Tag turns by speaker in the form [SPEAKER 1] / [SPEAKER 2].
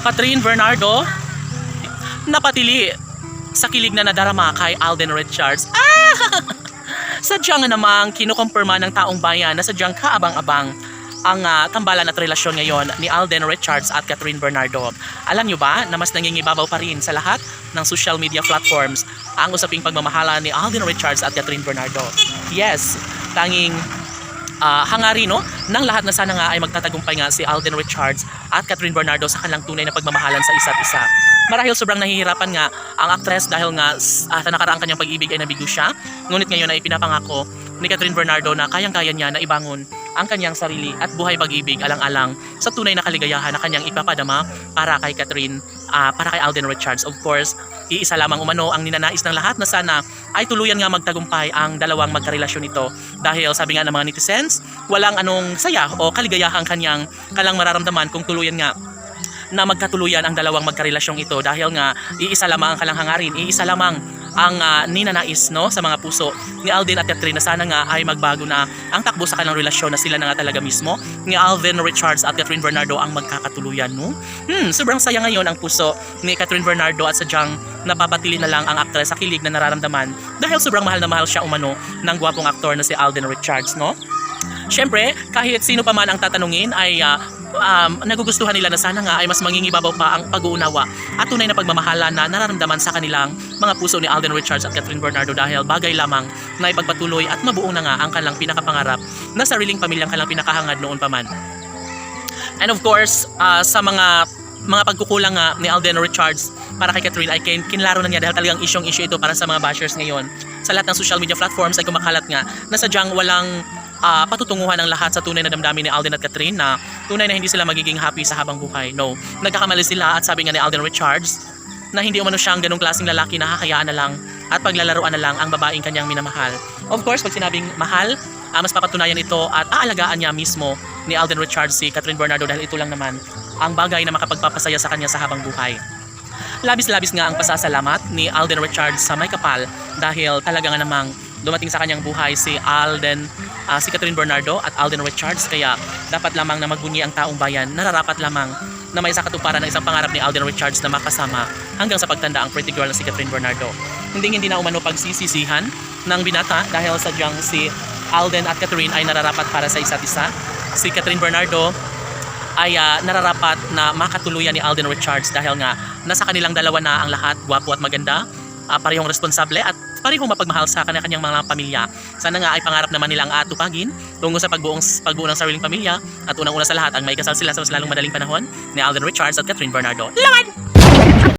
[SPEAKER 1] Catherine Bernardo napatili sa kilig na nadarama kay Alden Richards. Sadyang namang kinukumpirma ng taong bayan na sadyang kaabang-abang ang tambalan at relasyon ngayon ni Alden Richards at Catherine Bernardo. Alam nyo ba na mas nangingibabaw pa rin sa lahat ng social media platforms ang usaping pagmamahala ni Alden Richards at Catherine Bernardo? Yes, tanging hangarin ng lahat na sana nga ay magtatagumpay nga si Alden Richards at Catherine Bernardo sa kanilang tunay na pagmamahalan sa isa't isa. Marahil sobrang nahihirapan nga ang actress dahil nga sa nakaraang kanyang pag-ibig ay nabigo siya. Ngunit ngayon ay pinapangako ni Catherine Bernardo na kayang-kaya niya na ibangon ang kanyang sarili at buhay pag-ibig alang-alang sa tunay na kaligayahan na kanyang ipapadama para kay Catherine, para kay Alden Richards. Of course, iisa lamang umano ang ninanais ng lahat na sana ay tuluyan nga magtagumpay ang dalawang magkarelasyon ito. Dahil sabi nga ng mga netizens, walang anong saya o kaligayahang kanyang kalang mararamdaman kung tuluyan nga na magkatuluyan ang dalawang magkarelasyong ito dahil nga iisa lamang ang kalang hangarin, iisa lamang ang ninanais sa mga puso ni Alden at Catherine na sana nga ay magbago na ang takbo sa kanilang relasyon na sila na nga talaga mismo ni Alden Richards at Catherine Bernardo ang magkakatuluyan. Sobrang saya ngayon ang puso ni Catherine Bernardo at sadyang napapatili na lang ang aktres sa kilig na nararamdaman dahil sobrang mahal na mahal siya umano ng gwapong aktor na si Alden Richards. Siyempre, kahit sino pa man ang tatanungin ay nagugustuhan nila na sana nga ay mas mangingibabaw pa ang pag-uunawa at tunay na pagmamahala na nararamdaman sa kanilang mga puso ni Alden Richards at Catherine Bernardo dahil bagay lamang na ipagpatuloy at mabuo na nga ang kanilang pinakapangarap na sariling pamilyang kanilang pinakahangad noon pa man. And of course, sa mga pagkukulang nga ni Alden Richards para kay Catherine ay kinlaro na niya dahil talagang issue ito para sa mga bashers ngayon. Sa lahat ng social media platforms ay kumakalat nga na sadyang walang patutunguhan ng lahat sa tunay na damdamin ni Alden at Catherine na tunay na hindi sila magiging happy sa habang buhay. No, nagkakamali sila at sabi nga ni Alden Richards na hindi umano siyang ganong klaseng lalaki na hakayaan na lang at paglalaruan na lang ang babaeng kanyang minamahal. Of course, pag sinabing mahal, mas papatunayan ito at aalagaan niya mismo ni Alden Richards si Catherine Bernardo dahil ito lang naman ang bagay na makapagpapasaya sa kanya sa habang buhay. Labis-labis nga ang pasasalamat ni Alden Richards sa may kapal dahil talaga nga namang dumating sa kanyang buhay si Catherine Bernardo at Alden Richards, kaya dapat lamang na magbunyi ang taong bayan, nararapat lamang na may sakatuparan ng isang pangarap ni Alden Richards na makasama hanggang sa pagtanda ang pretty girl na si Catherine Bernardo. Hindi na umano pagsisisihan ng binata dahil sadyang si Alden at Catherine ay nararapat para sa isa't isa. Si Catherine Bernardo ay nararapat na makatuluyan ni Alden Richards dahil nga nasa kanilang dalawa na ang lahat, gwapo at maganda, parehong responsable at parehong mapagmahal sa kanyang mga pamilya. Sana nga ay pangarap naman nilang tupagin tungo sa pagbuo ng sariling pamilya at unang-una sa lahat ang maikasal sila sa mas lalong madaling panahon ni Alden Richards at Catherine Bernardo. Laman!